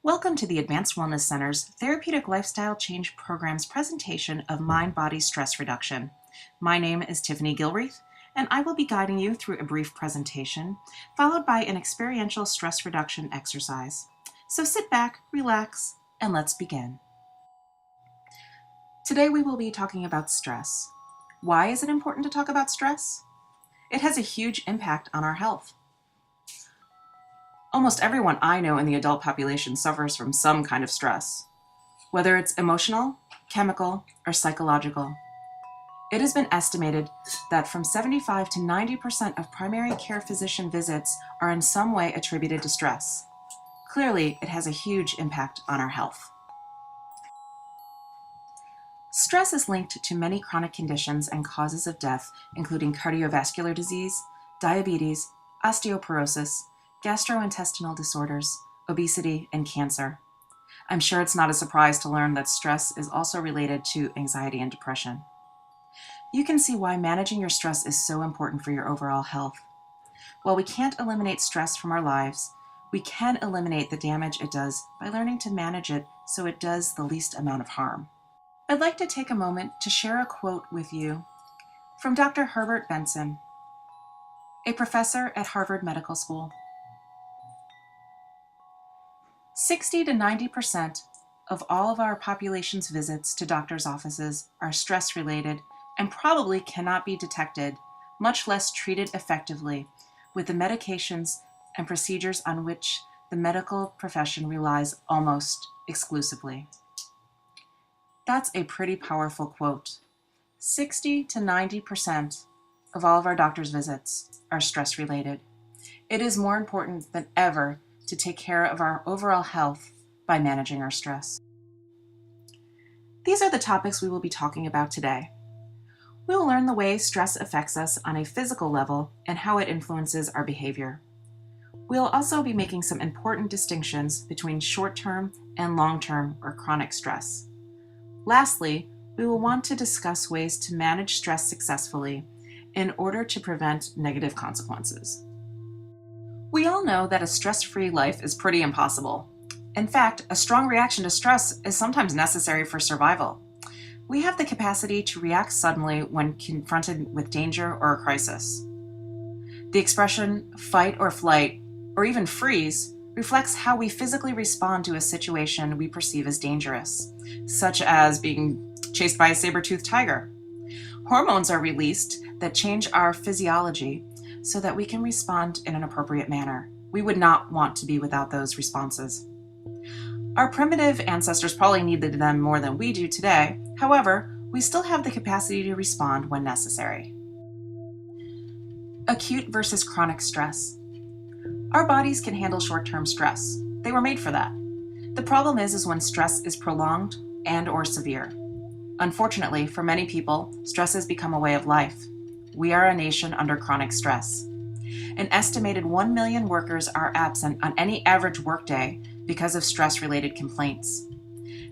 Welcome to the Advanced Wellness Center's Therapeutic Lifestyle Change program's presentation of mind-body stress reduction. My name is Tiffiny Gilreath, and I will be guiding you through a brief presentation, followed by an experiential stress reduction exercise. So sit back, relax, and let's begin. Today we will be talking about stress. Why is it important to talk about stress? It has a huge impact on our health. Almost everyone I know in the adult population suffers from some kind of stress, whether it's emotional, chemical, or psychological. It has been estimated that from 75 to 90% of primary care physician visits are in some way attributed to stress. Clearly, it has a huge impact on our health. Stress is linked to many chronic conditions and causes of death, including cardiovascular disease, diabetes, osteoporosis, gastrointestinal disorders, obesity, and cancer. I'm sure it's not a surprise to learn that stress is also related to anxiety and depression. You can see why managing your stress is so important for your overall health. While we can't eliminate stress from our lives, we can eliminate the damage it does by learning to manage it so it does the least amount of harm. I'd like to take a moment to share a quote with you from Dr. Herbert Benson, a professor at Harvard Medical School. 60 to 90% of all of our population's visits to doctors' offices are stress-related and probably cannot be detected, much less treated effectively, with the medications and procedures on which the medical profession relies almost exclusively. That's a pretty powerful quote. 60 to 90% of all of our doctors' visits are stress-related. It is more important than ever to take care of our overall health by managing our stress. These are the topics we will be talking about today. We will learn the way stress affects us on a physical level and how it influences our behavior. We'll also be making some important distinctions between short-term and long-term or chronic stress. Lastly, we will want to discuss ways to manage stress successfully in order to prevent negative consequences. We all know that a stress-free life is pretty impossible. In fact, a strong reaction to stress is sometimes necessary for survival. We have the capacity to react suddenly when confronted with danger or a crisis. The expression fight or flight, or even freeze, reflects how we physically respond to a situation we perceive as dangerous, such as being chased by a saber-toothed tiger. Hormones are released that change our physiology so that we can respond in an appropriate manner. We would not want to be without those responses. Our primitive ancestors probably needed them more than we do today. However, we still have the capacity to respond when necessary. Acute versus chronic stress. Our bodies can handle short-term stress. They were made for that. The problem is when stress is prolonged and or severe. Unfortunately, for many people, stress has become a way of life. We are a nation under chronic stress. An estimated 1 million workers are absent on any average workday because of stress-related complaints.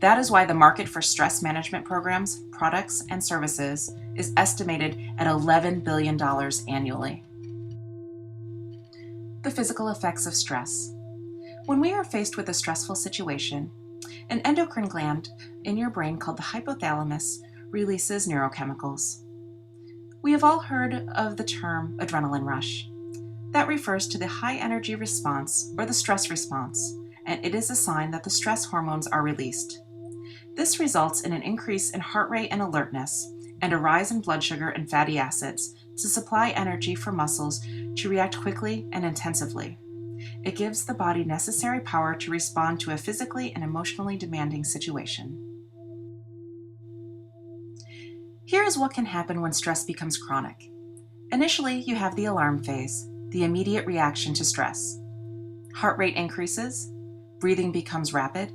That is why the market for stress management programs, products, and services is estimated at $11 billion annually. The physical effects of stress. When we are faced with a stressful situation, an endocrine gland in your brain called the hypothalamus releases neurochemicals. We have all heard of the term adrenaline rush. That refers to the high energy response or the stress response, and it is a sign that the stress hormones are released. This results in an increase in heart rate and alertness, and a rise in blood sugar and fatty acids to supply energy for muscles to react quickly and intensively. It gives the body necessary power to respond to a physically and emotionally demanding situation. Here is what can happen when stress becomes chronic. Initially, you have the alarm phase, the immediate reaction to stress. Heart rate increases, breathing becomes rapid,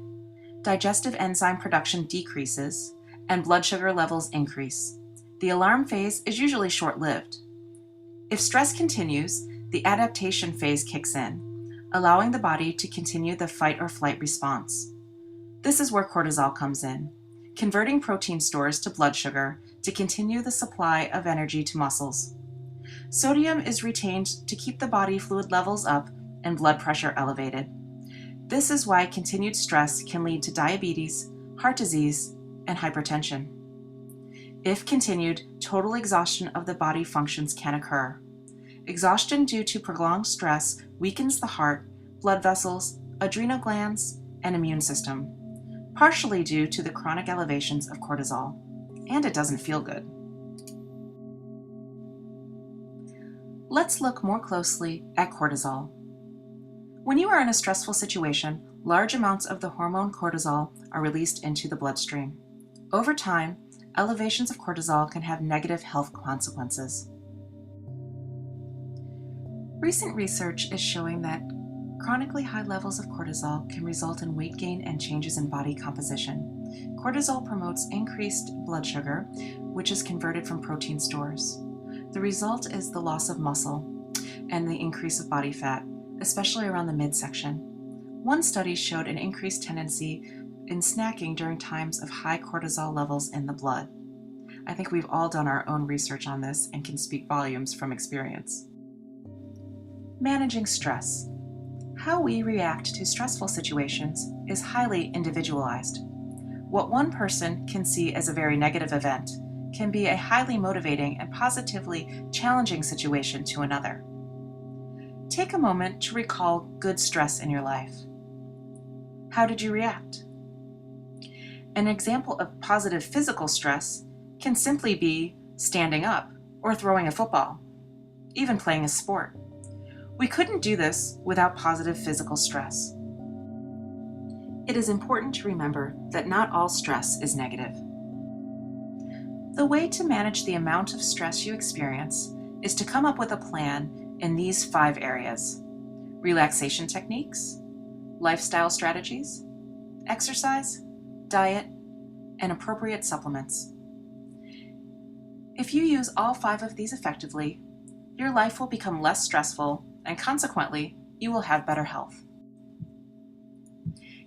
digestive enzyme production decreases, and blood sugar levels increase. The alarm phase is usually short-lived. If stress continues, the adaptation phase kicks in, allowing the body to continue the fight or flight response. This is where cortisol comes in, converting protein stores to blood sugar to continue the supply of energy to muscles. Sodium is retained to keep the body fluid levels up and blood pressure elevated. This is why continued stress can lead to diabetes, heart disease, and hypertension. If continued, total exhaustion of the body functions can occur. Exhaustion due to prolonged stress weakens the heart, blood vessels, adrenal glands, and immune system, partially due to the chronic elevations of cortisol, and it doesn't feel good. Let's look more closely at cortisol. When you are in a stressful situation, large amounts of the hormone cortisol are released into the bloodstream. Over time, elevations of cortisol can have negative health consequences. Recent research is showing that chronically high levels of cortisol can result in weight gain and changes in body composition. Cortisol promotes increased blood sugar, which is converted from protein stores. The result is the loss of muscle and the increase of body fat, especially around the midsection. One study showed an increased tendency in snacking during times of high cortisol levels in the blood. I think we've all done our own research on this and can speak volumes from experience. Managing stress. How we react to stressful situations is highly individualized. What one person can see as a very negative event can be a highly motivating and positively challenging situation to another. Take a moment to recall good stress in your life. How did you react? An example of positive physical stress can simply be standing up or throwing a football, even playing a sport. We couldn't do this without positive physical stress. It is important to remember that not all stress is negative. The way to manage the amount of stress you experience is to come up with a plan in these 5 areas: relaxation techniques, lifestyle strategies, exercise, diet, and appropriate supplements. If you use all 5 of these effectively, your life will become less stressful and consequently, you will have better health.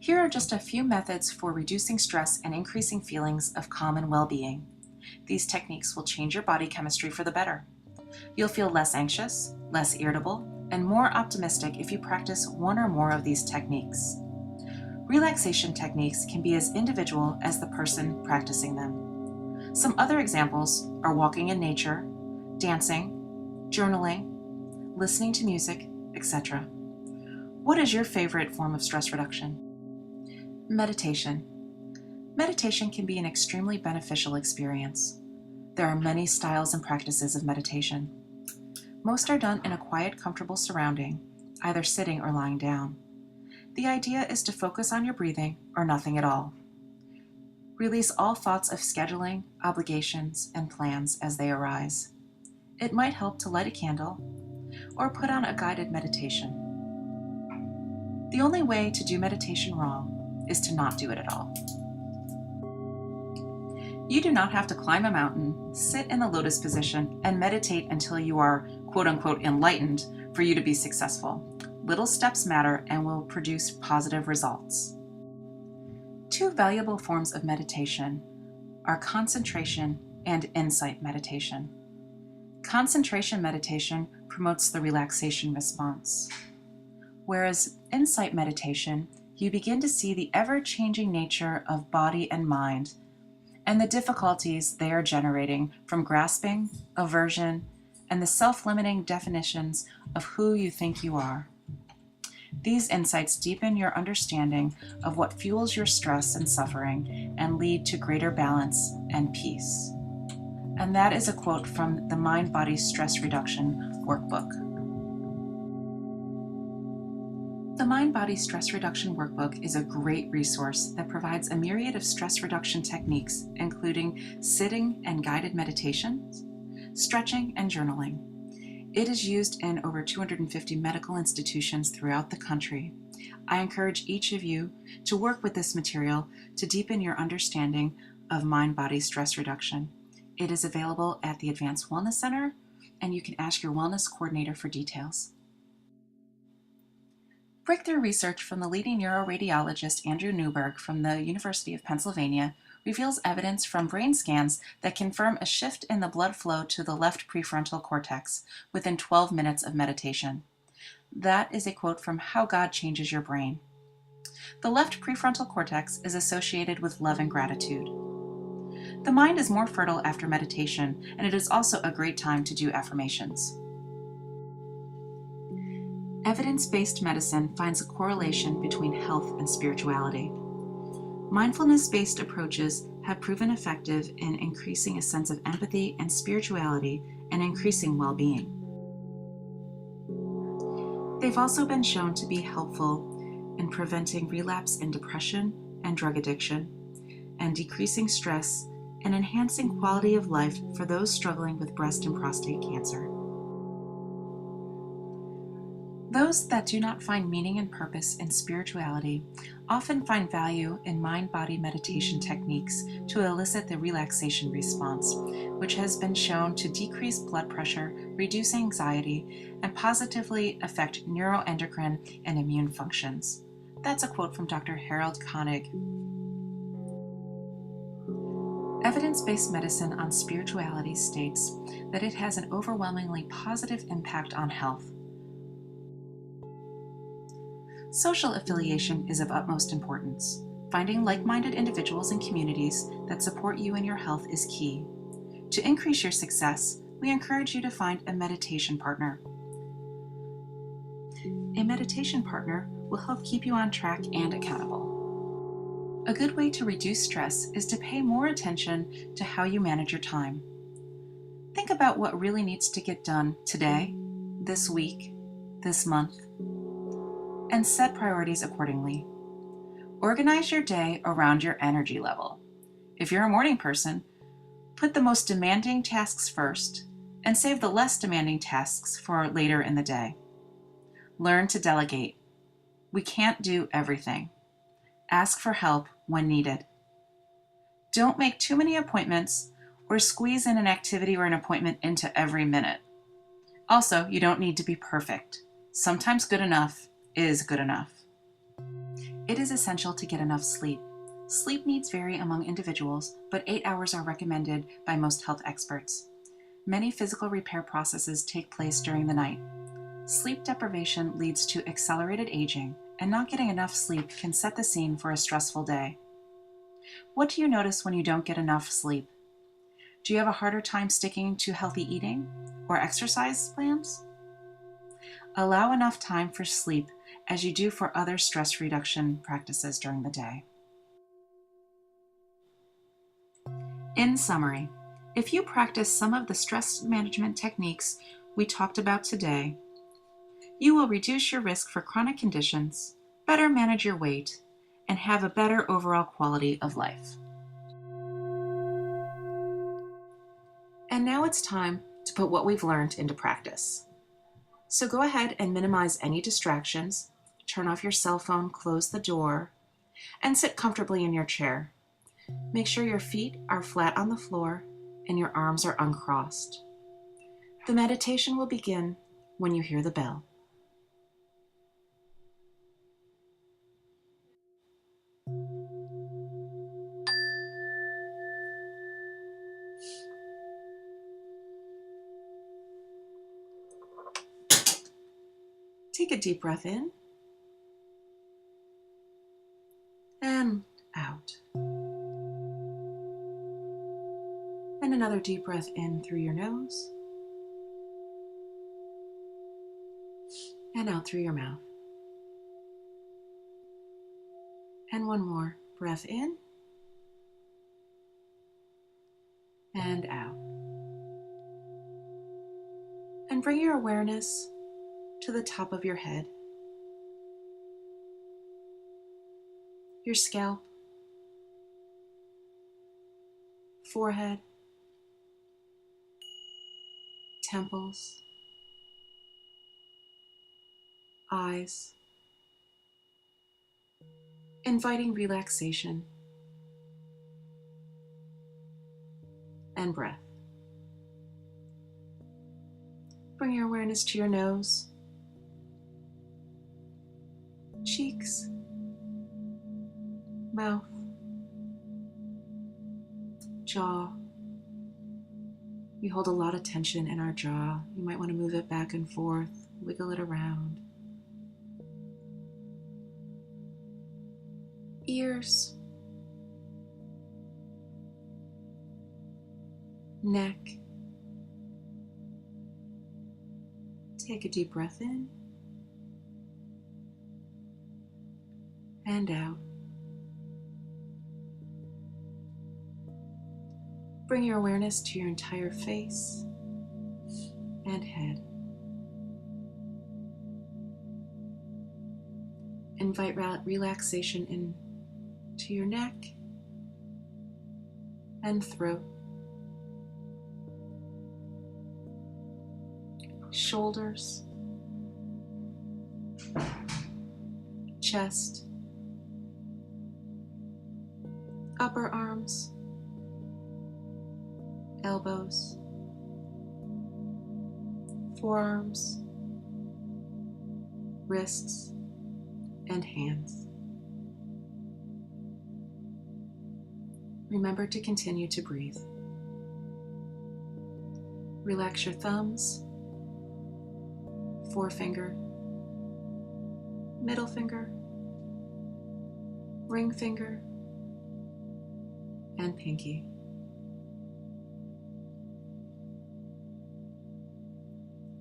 Here are just a few methods for reducing stress and increasing feelings of calm and well-being. These techniques will change your body chemistry for the better. You'll feel less anxious, less irritable, and more optimistic if you practice one or more of these techniques. Relaxation techniques can be as individual as the person practicing them. Some other examples are walking in nature, dancing, journaling, listening to music, etc. What is your favorite form of stress reduction? Meditation. Meditation can be an extremely beneficial experience. There are many styles and practices of meditation. Most are done in a quiet, comfortable surrounding, either sitting or lying down. The idea is to focus on your breathing or nothing at all. Release all thoughts of scheduling, obligations, and plans as they arise. It might help to light a candle or put on a guided meditation. The only way to do meditation wrong is to not do it at all. You do not have to climb a mountain, sit in the lotus position, and meditate until you are quote-unquote enlightened for you to be successful. Little steps matter and will produce positive results. 2 valuable forms of meditation are concentration and insight meditation. Concentration meditation promotes the relaxation response, whereas insight meditation, you begin to see the ever-changing nature of body and mind and the difficulties they are generating from grasping, aversion, and the self-limiting definitions of who you think you are. These insights deepen your understanding of what fuels your stress and suffering and lead to greater balance and peace. And that is a quote from the Mind-Body Stress Reduction Workbook. The Mind-Body Stress Reduction Workbook is a great resource that provides a myriad of stress reduction techniques, including sitting and guided meditations, stretching, and journaling. It is used in over 250 medical institutions throughout the country. I encourage each of you to work with this material to deepen your understanding of mind-body stress reduction. It is available at the Advanced Wellness Center, and you can ask your wellness coordinator for details. Breakthrough research from the leading neuroradiologist Andrew Newberg from the University of Pennsylvania reveals evidence from brain scans that confirm a shift in the blood flow to the left prefrontal cortex within 12 minutes of meditation. That is a quote from How God Changes Your Brain. The left prefrontal cortex is associated with love and gratitude. The mind is more fertile after meditation, and it is also a great time to do affirmations. Evidence-based medicine finds a correlation between health and spirituality. Mindfulness-based approaches have proven effective in increasing a sense of empathy and spirituality and increasing well-being. They've also been shown to be helpful in preventing relapse in depression and drug addiction, and decreasing stress and enhancing quality of life for those struggling with breast and prostate cancer. Those that do not find meaning and purpose in spirituality often find value in mind-body meditation techniques to elicit the relaxation response, which has been shown to decrease blood pressure, reduce anxiety, and positively affect neuroendocrine and immune functions. That's a quote from Dr. Harold Koenig. Evidence-based medicine on spirituality states that it has an overwhelmingly positive impact on health. Social affiliation is of utmost importance. Finding like-minded individuals and communities that support you in your health is key. To increase your success, we encourage you to find a meditation partner. A meditation partner will help keep you on track and accountable. A good way to reduce stress is to pay more attention to how you manage your time. Think about what really needs to get done today, this week, this month, and set priorities accordingly. Organize your day around your energy level. If you're a morning person, put the most demanding tasks first and save the less demanding tasks for later in the day. Learn to delegate. We can't do everything. Ask for help when needed. Don't make too many appointments or squeeze in an activity or an appointment into every minute. Also, you don't need to be perfect. Sometimes good enough is good enough. It is essential to get enough sleep. Sleep needs vary among individuals, but 8 hours are recommended by most health experts. Many physical repair processes take place during the night. Sleep deprivation leads to accelerated aging, and not getting enough sleep can set the scene for a stressful day. What do you notice when you don't get enough sleep? Do you have a harder time sticking to healthy eating or exercise plans? Allow enough time for sleep as you do for other stress reduction practices during the day. In summary, if you practice some of the stress management techniques we talked about today, you will reduce your risk for chronic conditions, better manage your weight, and have a better overall quality of life. And now it's time to put what we've learned into practice. So go ahead and minimize any distractions, turn off your cell phone, close the door, and sit comfortably in your chair. Make sure your feet are flat on the floor and your arms are uncrossed. The meditation will begin when you hear the bell. Take a deep breath in and out. And another deep breath in through your nose and out through your mouth. And one more breath in and out. And bring your awareness to the top of your head, your scalp, forehead, temples, eyes, inviting relaxation and breath. Bring your awareness to your nose, cheeks, mouth, jaw. We hold a lot of tension in our jaw. You might want to move it back and forth, wiggle it around. ears, neck. Take a deep breath in and out. Bring your awareness to your entire face and head. Invite relaxation into your neck and throat, shoulders, chest, upper arms, elbows, forearms, wrists, and hands. Remember to continue to breathe. Relax your thumbs, forefinger, middle finger, ring finger, and pinky.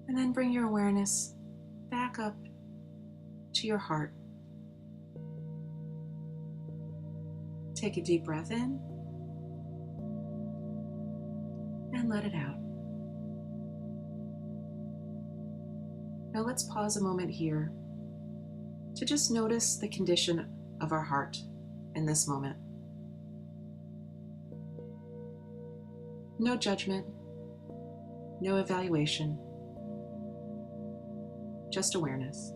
And then bring your awareness back up to your heart. Take a deep breath in and let it out. Now let's pause a moment here to just notice the condition of our heart in this moment. No judgment, no evaluation, just awareness.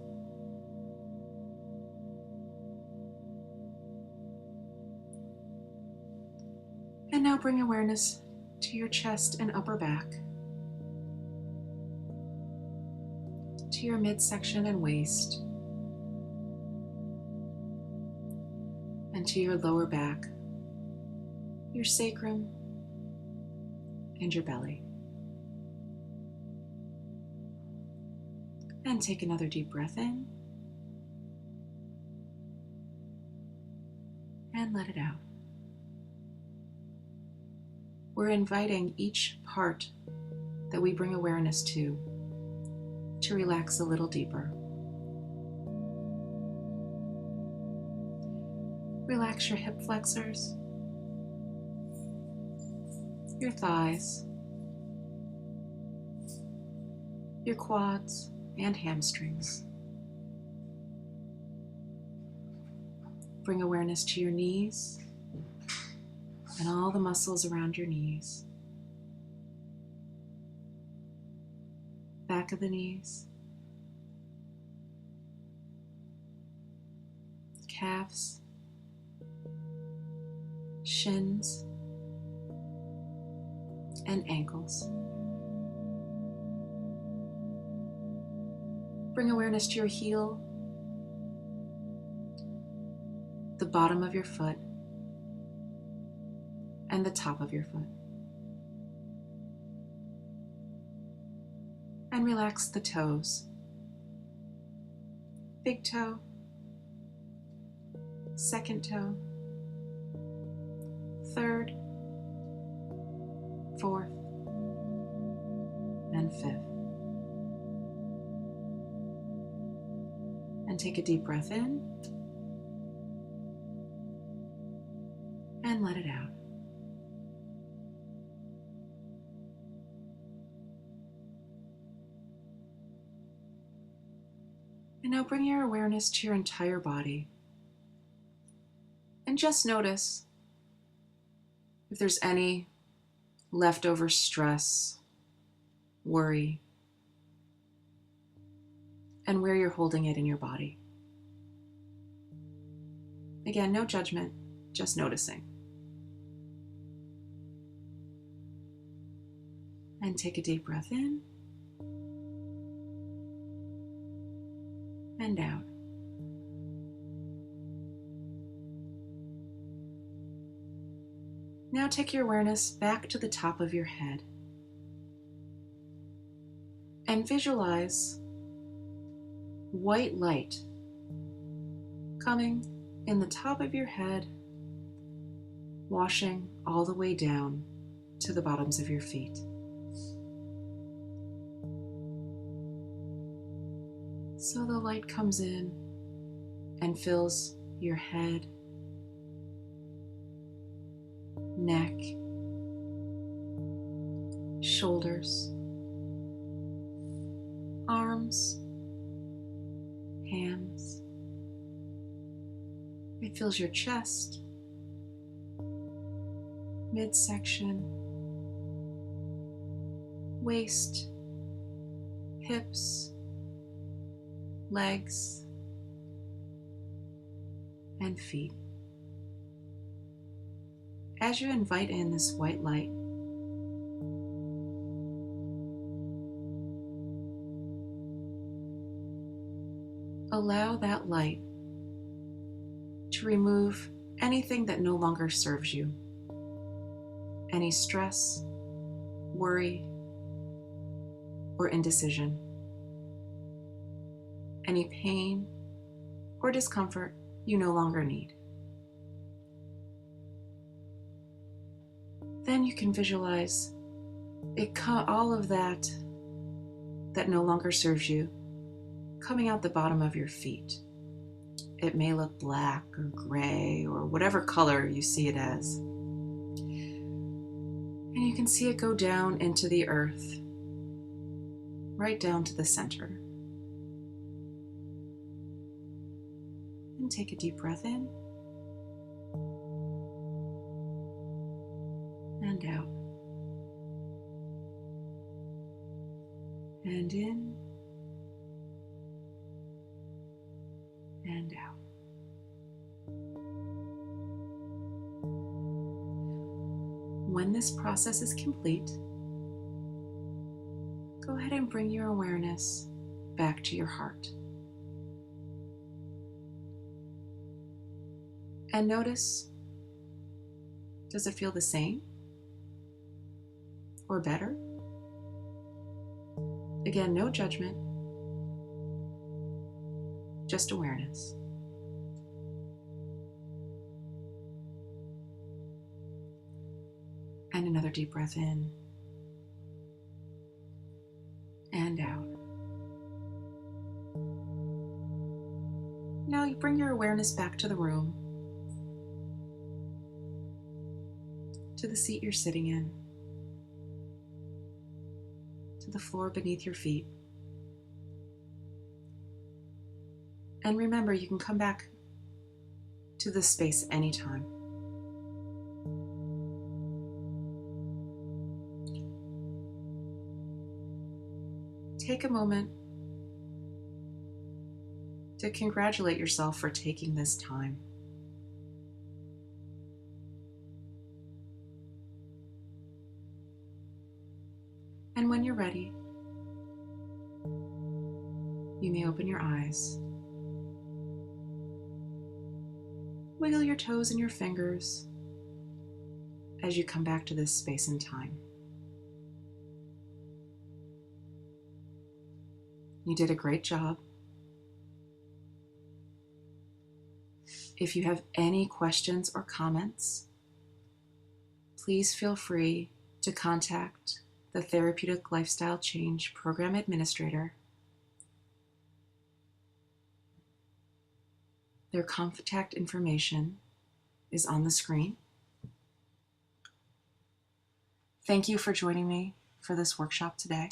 And now bring awareness to your chest and upper back, to your midsection and waist, and to your lower back, your sacrum, and your belly. And take another deep breath in and let it out. We're inviting each part that we bring awareness to relax a little deeper. Relax your hip flexors, your thighs, your quads and hamstrings. Bring awareness to your knees and all the muscles around your knees. Back of the knees, calves, shins, and ankles. Bring awareness to your heel, the bottom of your foot, and the top of your foot. And relax the toes. Big toe, second toe, third, fourth, and fifth. And take a deep breath in and let it out. And now bring your awareness to your entire body and just notice if there's any leftover stress, worry, and where you're holding it in your body. Again, no judgment, just noticing. And take a deep breath in and out. Now take your awareness back to the top of your head and visualize white light coming in the top of your head, washing all the way down to the bottoms of your feet. So the light comes in and fills your head, neck, shoulders, arms, hands. It fills your chest, midsection, waist, hips, legs, and feet. As you invite in this white light, allow that light to remove anything that no longer serves you. Any stress, worry, or indecision. Any pain or discomfort you no longer need. Then you can visualize all of that no longer serves you coming out the bottom of your feet. It may look black or gray or whatever color you see it as. And you can see it go down into the earth, right down to the center. And take a deep breath in and out. And in and out. When this process is complete, go ahead and bring your awareness back to your heart. And notice, does it feel the same or better? Again, no judgment, just awareness. And another deep breath in and out. Now you bring your awareness back to the room, to the seat you're sitting in, to the floor beneath your feet. And remember, you can come back to this space anytime. Take a moment to congratulate yourself for taking this time. And when you're ready, you may open your eyes. Wiggle your toes and your fingers as you come back to this space and time. You did a great job. If you have any questions or comments, please feel free to contact the Therapeutic Lifestyle Change Program Administrator. Their contact information is on the screen. Thank you for joining me for this workshop today.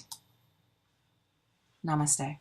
Namaste.